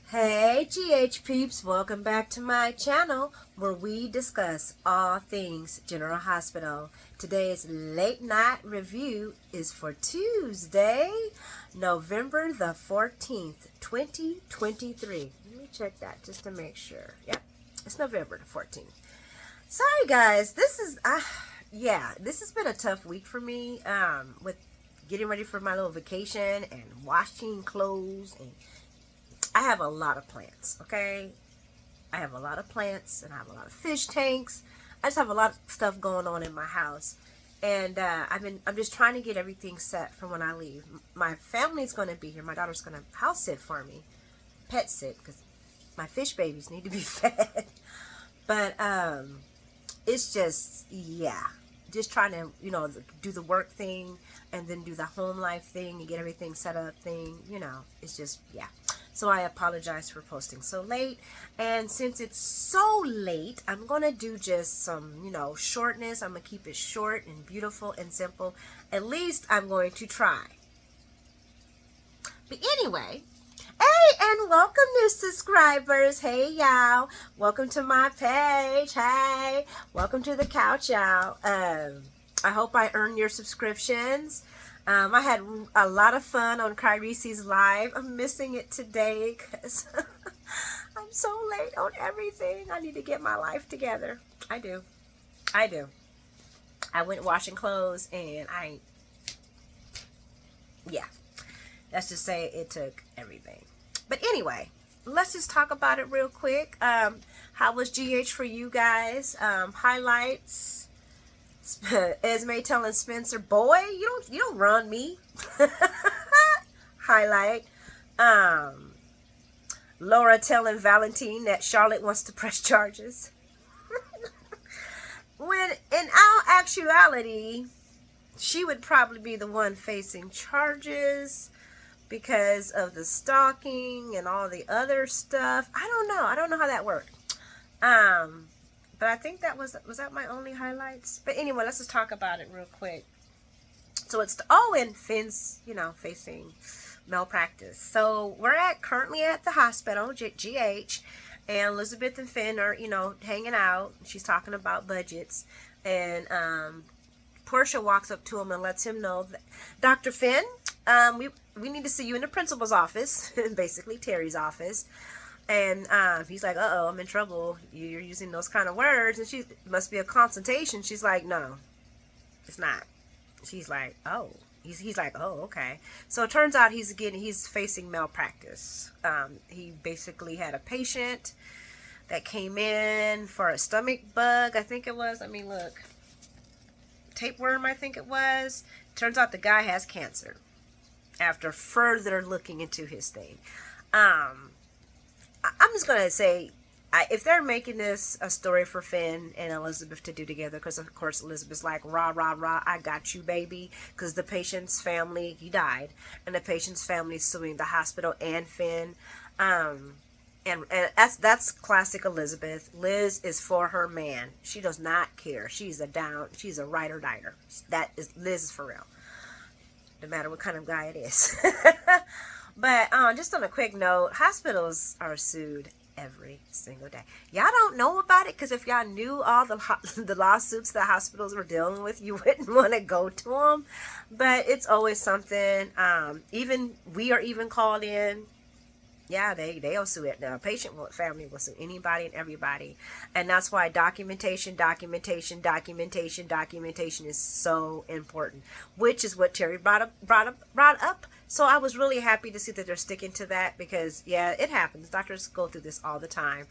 Hey GH peeps, welcome back to my channel where we discuss all things General Hospital. Today's late night review is for Tuesday, November the 14th, 2023. Let me check that just to make sure. Yep, it's November the 14th. Sorry guys, this has been a tough week for me with getting ready for my little vacation and washing clothes, and I have a lot of plants, okay? I have a lot of plants and I have a lot of fish tanks. I just have a lot of stuff going on in my house. And I'm just trying to get everything set for when I leave. My family's going to be here. My daughter's going to house sit for me. Pet sit, because my fish babies need to be fed. But it's just, yeah. Just trying to, do the work thing and then do the home life thing and get everything set up thing. It's just, yeah. So I apologize for posting so late. And since it's so late, I'm going to do just some, shortness. I'm going to keep it short and beautiful and simple. At least I'm going to try. But anyway, hey, and welcome new subscribers. Hey, y'all. Welcome to my page. Hey, welcome to the couch, y'all. I hope I earned your subscriptions. I had a lot of fun on Kyrie's live. I'm missing it today because I'm so late on everything. I need to get my life together. I do. I went washing clothes and let's just say it took everything. But anyway, let's just talk about it real quick. How was GH for you guys? Highlights. Esme telling Spencer, boy, you don't run me. Highlight. Laura telling Valentine that Charlotte wants to press charges. When in all actuality, she would probably be the one facing charges because of the stalking and all the other stuff. I don't know how that worked. But I think that was that my only highlights. But anyway, let's just talk about it real quick. So it's and Finn's, facing malpractice. So we're currently at the hospital, GH, and Elizabeth and Finn are, hanging out. She's talking about budgets, and Portia walks up to him and lets him know that, Dr. Finn, we need to see you in the principal's office, basically Terry's office. And he's like, uh-oh, I'm in trouble. You're using those kind of words. And she must be a consultation. She's like, no, it's not. She's like, oh. He's like, oh, okay. So it turns out he's facing malpractice. He basically had a patient that came in for a stomach bug, I think it was. I mean, look. Tapeworm, I think it was. Turns out the guy has cancer after further looking into his thing. I'm just going to say, if they're making this a story for Finn and Elizabeth to do together, because of course Elizabeth's like, rah, rah, rah, I got you, baby, because the patient's family, he died, and the patient's family is suing the hospital and Finn. And that's classic Elizabeth. Liz is for her man. She does not care. She's a ride or diner. Liz is for real. No matter what kind of guy it is. But just on a quick note, hospitals are sued every single day. Y'all don't know about it because if y'all knew all the lawsuits the hospitals were dealing with, you wouldn't want to go to them. But it's always something. We are even called in. Yeah, they'll sue it. Now, patient family will sue anybody and everybody. And that's why documentation is so important, which is what Terry brought up. So I was really happy to see that they're sticking to that because, yeah, it happens. Doctors go through this all the time.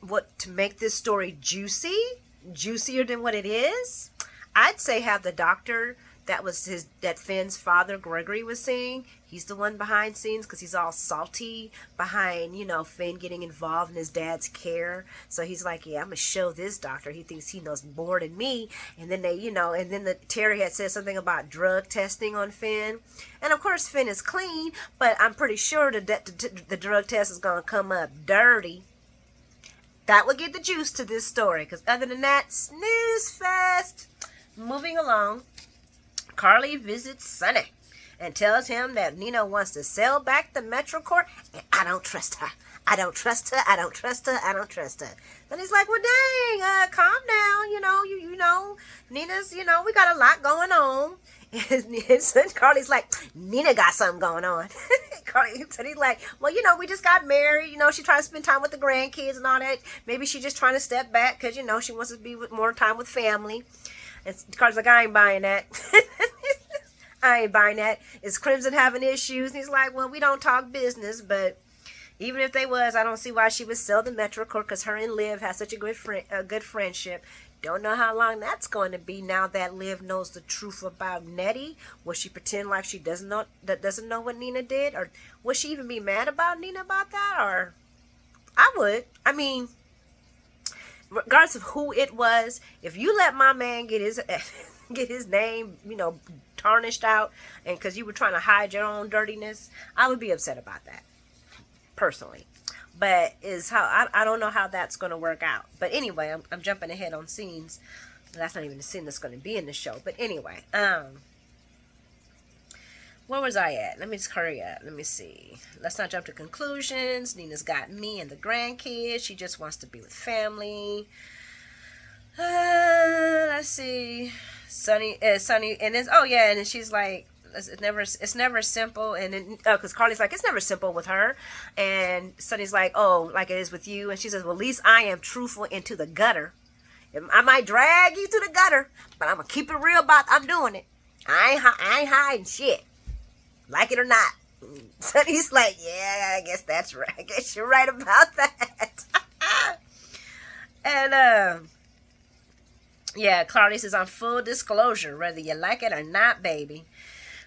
What to make this story juicier than what it is, I'd say have the doctor that Finn's father, Gregory, was saying. He's the one behind scenes because he's all salty behind, Finn getting involved in his dad's care. So he's like, yeah, I'm going to show this doctor. He thinks he knows more than me. And then Terry had said something about drug testing on Finn. And of course, Finn is clean, but I'm pretty sure the drug test is going to come up dirty. That would get the juice to this story. Because other than that, snooze fest. Moving along. Carly visits Sonny. and tells him that Nina wants to sell back the Metro Court, and I don't trust her. I don't trust her. I don't trust her. I don't trust her. Then he's like, well, dang, calm down. You know, Nina's, we got a lot going on. And son Carly's like, Nina got something going on. Carly said, he's like, well, we just got married. She trying to spend time with the grandkids and all that. Maybe she's just trying to step back because, she wants to be with more time with family. And Carly's like, I ain't buying that. I ain't buying that. Is Crimson having issues? And he's like, well, we don't talk business, but even if they was, I don't see why she would sell the Metro Court, because her and Liv has such a good friendship. Don't know how long that's going to be now that Liv knows the truth about Nettie. Will she pretend like she doesn't know what Nina did? Or would she even be mad about Nina about that? Or I would. I mean, regardless of who it was, if you let my man get his name, tarnished out, and because you were trying to hide your own dirtiness, I would be upset about that, personally. But I don't know how that's going to work out. But anyway, I'm jumping ahead on scenes. That's not even the scene that's going to be in the show. But anyway, where was I at? Let me just hurry up. Let me see. Let's not jump to conclusions. Nina's got me and the grandkids. She just wants to be with family. Let's see. Sunny, and then and then she's like, it's never simple. And then because Carly's like, it's never simple with her, and Sunny's like, oh, like it is with you. And she says, well, at least I am truthful into the gutter. I might drag you to the gutter, but I'm gonna keep it real about I'm doing it. I ain't hiding shit, like it or not. Sunny's like, yeah, I guess that's right. I guess you're right about that. And yeah, Carly says, on full disclosure, whether you like it or not, baby.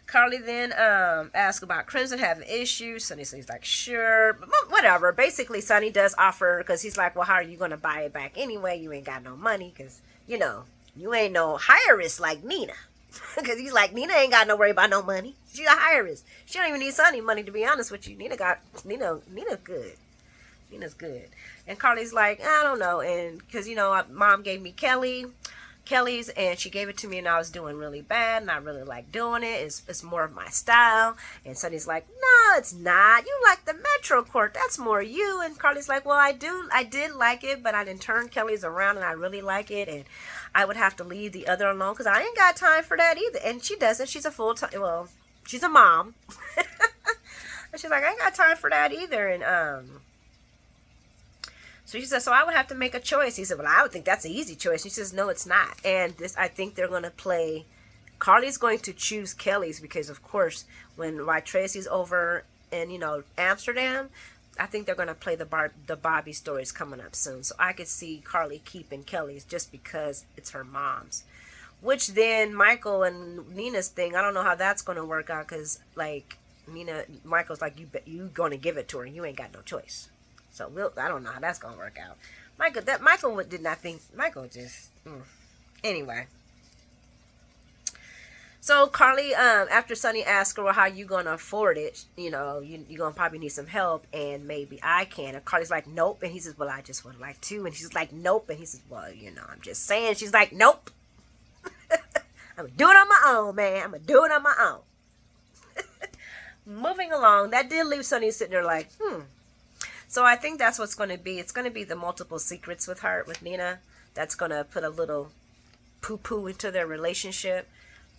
Carly then asks about Crimson having issues. Sunny says, like, sure, but whatever. Basically, Sunny does offer, because he's like, well, how are you going to buy it back anyway? You ain't got no money, because, you ain't no high risk like Nina. Because he's like, Nina ain't got no worry about no money. She's a high risk. She don't even need Sunny money, to be honest with you. Nina's good. Nina's good. And Carly's like, I don't know. And because, Mom gave me Kelly's, and she gave it to me, and I was doing really bad, and I really like doing it. It's more of my style. And Sunny's like, no, it's not. You like the Metro Court. That's more you. And Carly's like, well, I did like it, but I didn't turn Kelly's around, and I really like it, and I would have to leave the other alone because I ain't got time for that either. And she doesn't. She's a full-time, well, she's a mom. And she's like, I ain't got time for that either. And so she says, so I would have to make a choice. He said, well, I would think that's an easy choice. She says, no, it's not. And I think they're going to play, Carly's going to choose Kelly's because, of course, when Tracy's over in, Amsterdam, I think they're going to play the Bobby stories coming up soon. So I could see Carly keeping Kelly's just because it's her mom's. Which then Michael and Nina's thing, I don't know how that's going to work out because, like, Michael's like, you going to give it to her and you ain't got no choice. So I don't know how that's gonna work out. Michael did not think. Michael just anyway. So Carly, after Sunny asked her, well, how you gonna afford it? You're gonna probably need some help, and maybe I can. And Carly's like, nope. And he says, well, I just would like to. And she's like, nope. And he says, well, I'm just saying. She's like, nope. I'm gonna do it on my own, man. I'm gonna do it on my own. Moving along, that did leave Sunny sitting there like, So I think that's what's going to be. It's going to be the multiple secrets with Nina. That's going to put a little poo-poo into their relationship.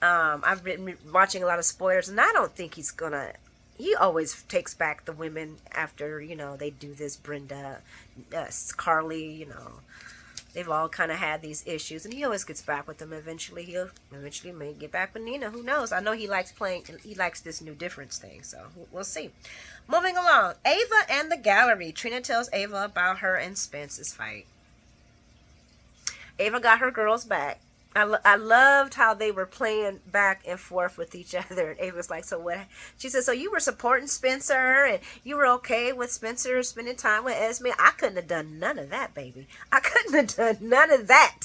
I've been watching a lot of spoilers, and I don't think he's going to... He always takes back the women after, they do this. Brenda, Carly, they've all kind of had these issues, and he always gets back with them eventually. He'll eventually may get back with Nina. Who knows? I know he likes this new difference thing, so we'll see. Moving along, Ava and the gallery. Trina tells Ava about her and Spence's fight. Ava got her girls back. I loved how they were playing back and forth with each other. And Ava's like, so what? She said, so you were supporting Spencer and you were okay with Spencer spending time with Esme. I couldn't have done none of that, baby. I couldn't have done none of that.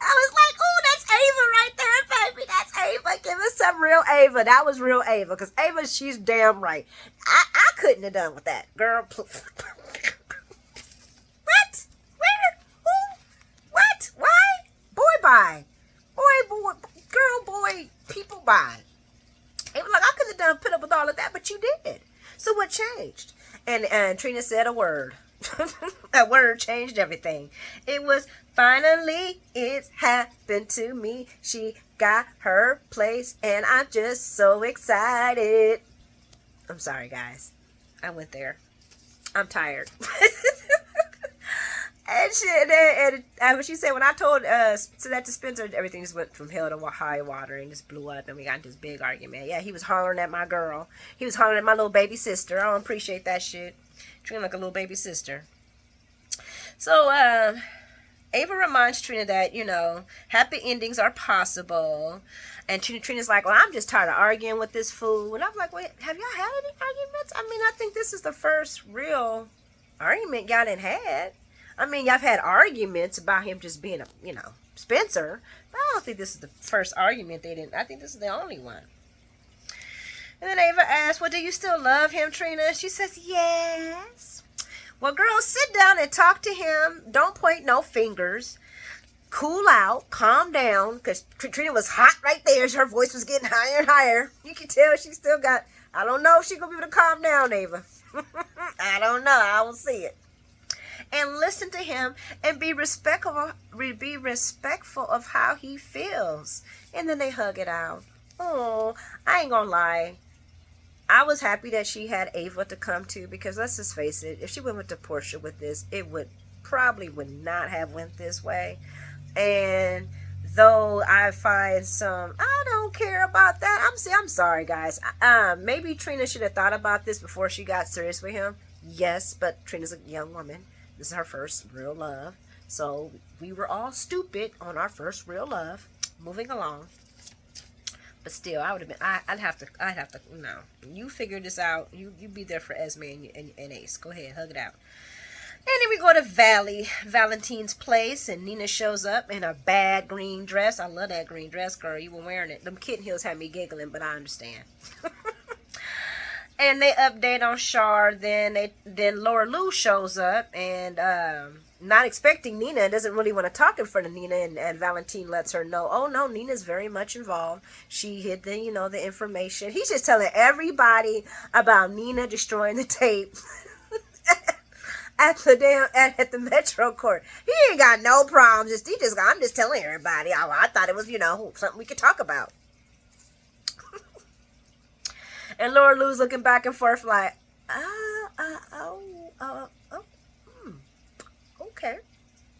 I was like, oh, that's Ava right there, baby. That's Ava. Give us some real Ava. That was real Ava. Because Ava, she's damn right. I couldn't have done with that. Girl, what? Where? Who? What? Why? Boy, bye. Boy, girl, boy, people by. It was like, I could have have put up with all of that, but you did. So what changed? And Trina said a word. A word changed everything. It was finally it's happened to me. She got her place and I'm just so excited. I'm sorry, guys. I went there. I'm tired. And she said, when I told so that to Spencer, everything just went from hell to high water and just blew up, and we got into this big argument. Yeah, he was hollering at my girl. He was hollering at my little baby sister. I don't appreciate that shit. Treating like a little baby sister. So Ava reminds Trina that, you know, happy endings are possible. And Trina's like, well, I'm just tired of arguing with this fool. And I'm like, wait, have y'all had any arguments? I mean, I think this is the first real argument y'all done had. I mean, y'all have had arguments about him just being a, you know, Spencer. But I don't think this is the first argument they didn't. I think this is the only one. And then Ava asks, well, do you still love him, Trina? She says, yes. Well, girls, sit down and talk to him. Don't point no fingers. Cool out. Calm down. Because Trina was hot right there. Her voice was getting higher and higher. You can tell she still got, I don't know if she's going to be able to calm down, Ava. I don't know. I will see it. And listen to him and be respectful of how he feels. And then they hug it out. Oh, I ain't gonna lie. I was happy that she had Ava to come to, because let's just face it, if she went to Portia with this, it would not have went this way. And though I find some, I don't care about that. I'm sorry, guys. Maybe Trina should have thought about this before she got serious with him. Yes, but Trina's a young woman. This is her first real love. So we were all stupid on our first real love. Moving along. But still, I would have been, I'd have to, no. You figure this out. You be there for Esme and Ace. Go ahead, hug it out. And then we go to Valentine's place, and Nina shows up in a bad green dress. I love that green dress, girl. You were wearing it. Them kitten heels had me giggling, but I understand. And they update on Char. Then Laura Lou shows up, and not expecting Nina, doesn't really want to talk in front of Nina, and Valentine lets her know, oh no, Nina's very much involved. She hid the, you know, the information. He's just telling everybody about Nina destroying the tape at the Metro Court. He ain't got no problems. I'm just telling everybody. I thought it was, you know, something we could talk about. And Laura Lou's looking back and forth like,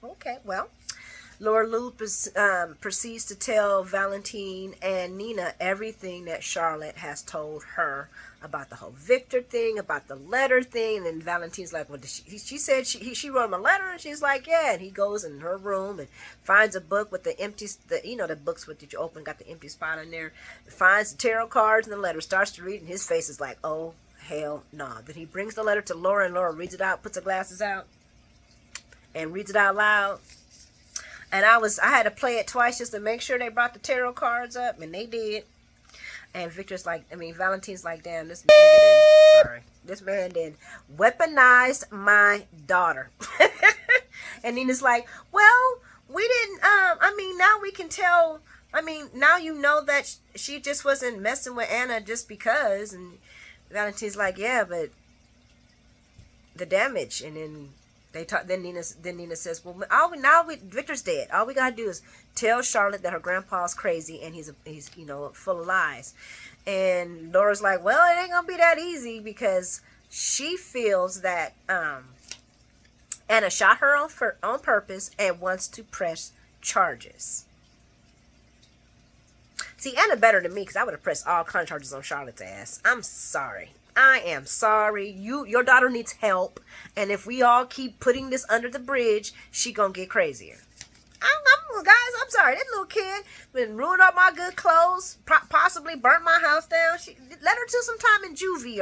okay, well. Laura Lou proceeds to tell Valentine and Nina everything that Charlotte has told her about the whole Victor thing, about the letter thing. And then Valentine's like, well, she said she wrote him a letter, and she's like, yeah. And he goes in her room and finds a book with the books with that you open, got the empty spot in there. Finds the tarot cards and the letter, starts to read, and his face is like, oh, hell no. Nah. Then he brings the letter to Laura, and Laura reads it out, puts her glasses out, and reads it out loud. And I had to play it twice just to make sure they brought the tarot cards up, and they did. And Valentine's like, damn, this man did weaponized my daughter. And Nina's like, well, we didn't, now we can tell, now you know that she just wasn't messing with Anna just because. And Valentine's like, yeah, but the damage. And then Then Nina says, well, Victor's dead. All we gotta do is tell Charlotte that her grandpa's crazy and he's full of lies. And Laura's like, well, it ain't gonna be that easy, because she feels that Anna shot her on purpose and wants to press charges. See, Anna better than me, because I would have pressed all kind of charges on Charlotte's ass. I'm sorry. I am sorry. Your daughter needs help, and if we all keep putting this under the bridge, she gonna get crazier. I'm sorry. That little kid been ruined all my good clothes, possibly burnt my house down. Let her to some time in juvie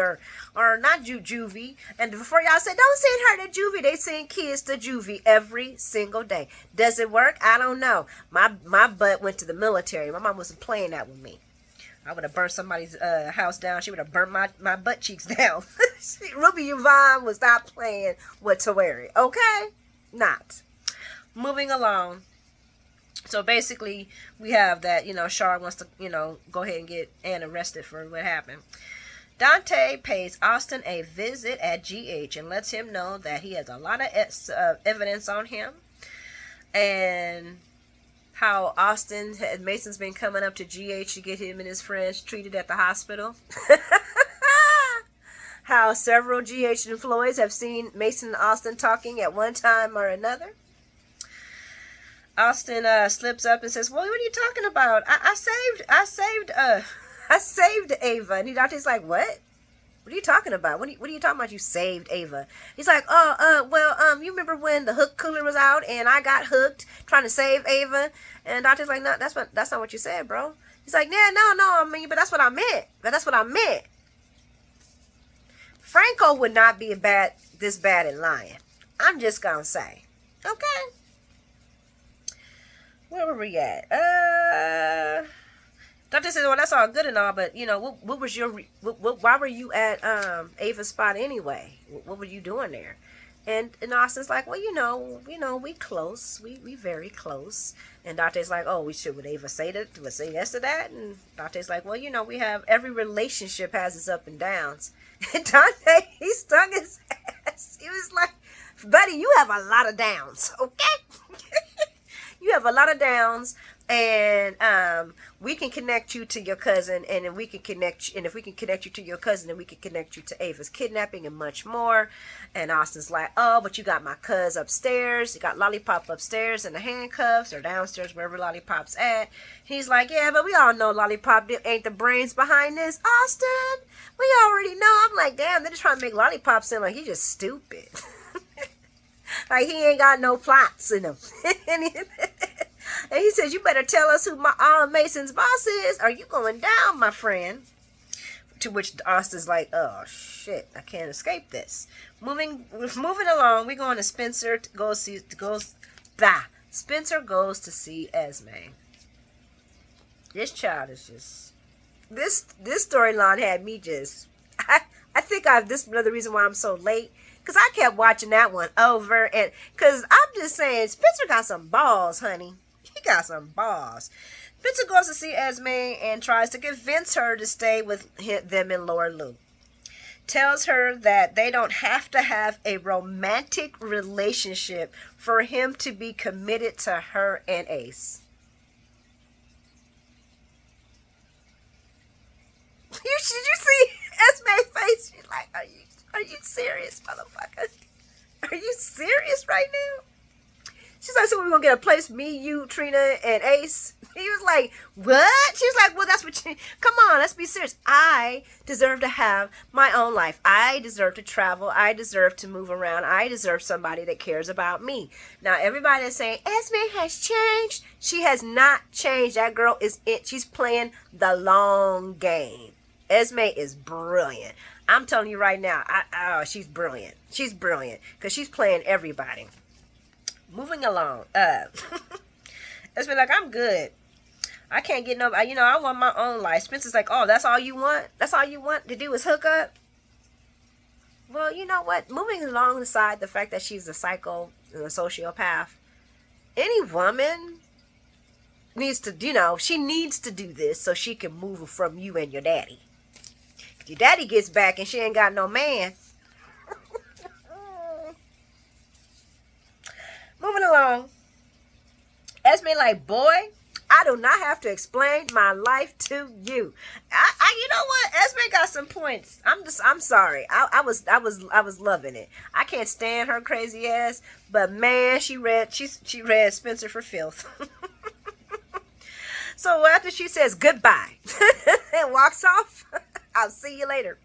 or not juvie. And before y'all say, don't send her to juvie, they send kids to juvie every single day. Does it work? I don't know. My butt went to the military. My mom wasn't playing that with me. I would have burnt somebody's house down. She would have burnt my butt cheeks down. Ruby Yvonne was not playing with Tawari. Okay? Not. Moving along. So basically, we have that, Char wants to, go ahead and get Anne arrested for what happened. Dante pays Austin a visit at GH and lets him know that he has a lot of evidence on him, and how Mason's been coming up to GH to get him and his friends treated at the hospital. How several GH employees have seen Mason and Austin talking at one time or another. Austin slips up and says, "Well, what are you talking about? I saved Ava." And Dante's like, "What? What are you talking about? What are you talking about? You saved Ava?" He's like, you remember when the hook cooler was out and I got hooked trying to save Ava?" And Dante's like, "No, that's not what you said, bro." He's like, "Yeah, no, I mean, but that's what I meant. Franco would not be this bad at lying. I'm just gonna say, okay." Where were we at? Dante says, "Well, that's all good and all, but what was your why were you at Ava's spot anyway? What were you doing there?" And Austin's like, "Well, we close. We very close." And Dante's like, "Oh, would Ava say that? Would say yes to that?" And Dante's like, "Well, we have every relationship has its up and downs." And Dante, he stung his ass. He was like, "Buddy, you have a lot of downs, okay?" You have a lot of downs, and we can connect you to your cousin, and if we can connect you to your cousin, then we can connect you to Ava's kidnapping and much more. And Austin's like, "Oh, but you got my cuz upstairs. You got Lollipop upstairs in the handcuffs, or downstairs, wherever Lollipop's at." He's like, "Yeah, but we all know Lollipop ain't the brains behind this, Austin. We already know." I'm like, damn, they're just trying to make Lollipop seem like he's just stupid. Like he ain't got no plots in him. And he says, "You better tell us who Mason's boss is, or you going down, my friend." To which Austin's like, "Oh shit, I can't escape this." Moving along, we going to Spencer Spencer goes to see Esme. This child is just this storyline had me just I think this is another reason why I'm so late. Because I kept watching that one over. And because I'm just saying, Spencer got some balls, honey. He got some balls. Spencer goes to see Esme and tries to convince her to stay with them in Lower Loop. Tells her that they don't have to have a romantic relationship for him to be committed to her and Ace. Did you see Esme's face? She's like, Are you serious, motherfucker? Are you serious right now? She's like, "So we're going to get a place, me, you, Trina, and Ace?" He was like, "What?" She's like, "Well, that's what you... Come on, let's be serious. I deserve to have my own life. I deserve to travel. I deserve to move around. I deserve somebody that cares about me." Now, everybody is saying, Esme has changed. She has not changed. That girl is it. She's playing the long game. Esme is brilliant. I'm telling you right now, she's brilliant. She's brilliant because she's playing everybody. Moving along. Esme like, "I'm good. I can't get no, I want my own life." Spencer's like, "Oh, that's all you want? That's all you want to do is hook up?" Well, you know what? Moving alongside the fact that she's a psycho and a sociopath, any woman needs to, she needs to do this so she can move from you and your daddy. If your daddy gets back and she ain't got no man. Moving along. Esme like, "Boy, I do not have to explain my life to you." You know what? Esme got some points. I'm sorry. I was loving it. I can't stand her crazy ass, but man, she read Spencer for filth. So after she says goodbye and walks off, "I'll see you later,"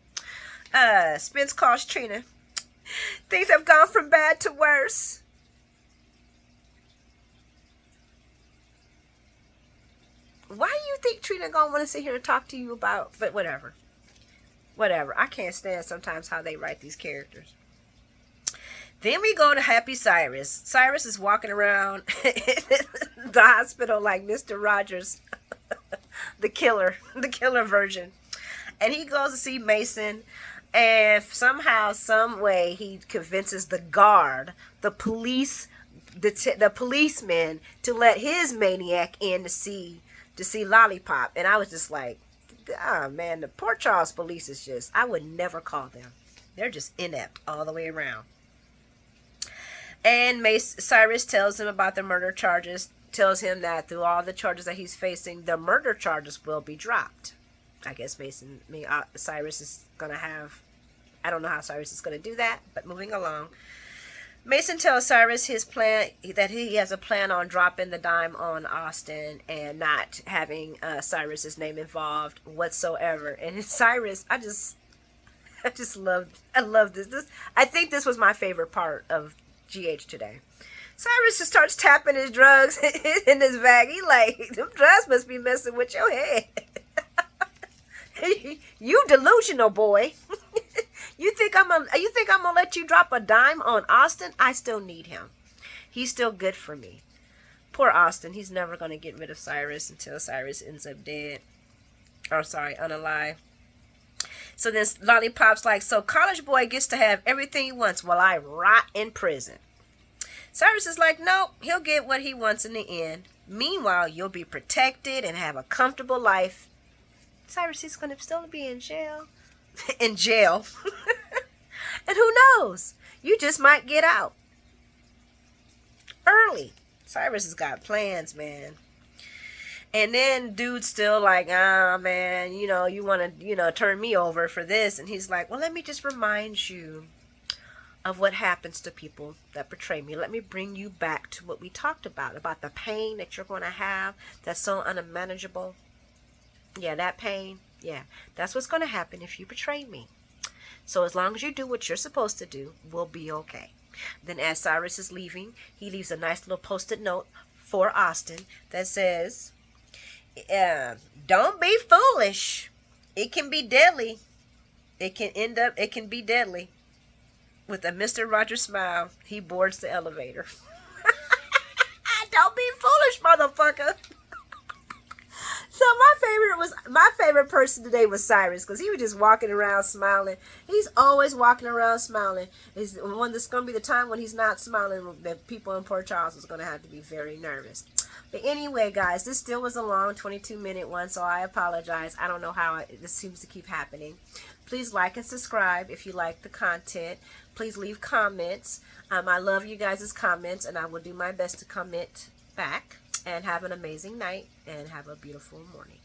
Spence calls Trina. "Things have gone from bad to worse." Why do you think Trina gonna want to sit here and talk to you about? But whatever. I can't stand sometimes how they write these characters. Then we go to Happy Cyrus. Cyrus is walking around the hospital like Mr. Rogers, the killer version. And he goes to see Mason, and somehow, some way, he convinces the guard, the policeman, to let his maniac in to see Lollipop. And I was just like, ah, man, the Port Charles police is just, I would never call them. They're just inept all the way around. And Cyrus tells him about the murder charges, tells him that through all the charges that he's facing, the murder charges will be dropped. I guess Cyrus is going to have, I don't know how Cyrus is going to do that, but moving along. Mason tells Cyrus his plan, that he has a plan on dropping the dime on Austin and not having Cyrus's name involved whatsoever. And Cyrus, I love this. I think this was my favorite part of GH today. Cyrus just starts tapping his drugs in his bag. He like, them drugs must be messing with your head. You delusional boy. You think I'm gonna let you drop a dime on Austin? I still need him. He's still good for me. Poor Austin. He's never gonna get rid of Cyrus until Cyrus ends up dead. Or sorry, unalive. So then Lollipop's like, so college boy gets to have everything he wants while I rot in prison. Cyrus is like, nope, he'll get what he wants in the end. Meanwhile, you'll be protected and have a comfortable life. Cyrus is going to still be in jail. In jail. And who knows? You just might get out early. Cyrus has got plans, man. And then dude's still like, ah, man, you want to, turn me over for this. And he's like, well, let me just remind you of what happens to people that betray me. Let me bring you back to what we talked about the pain that you're going to have that's so unmanageable. Yeah, that pain. Yeah, that's what's going to happen if you betray me. So as long as you do what you're supposed to do, we'll be okay. Then as Cyrus is leaving, he leaves a nice little post-it note for Austin that says, don't be foolish. It can be deadly. It can be deadly. With a Mr. Rogers smile, he boards the elevator. Don't be foolish, motherfucker. So my favorite person today was Cyrus, because he was just walking around smiling. He's always walking around smiling. It's one that's going to be the time when he's not smiling that people in Port Charles is going to have to be very nervous. But anyway, guys, this still was a long 22-minute one, so I apologize. I don't know how this seems to keep happening. Please like and subscribe if you like the content. Please leave comments. I love you guys' comments, and I will do my best to comment back. And have an amazing night, and have a beautiful morning.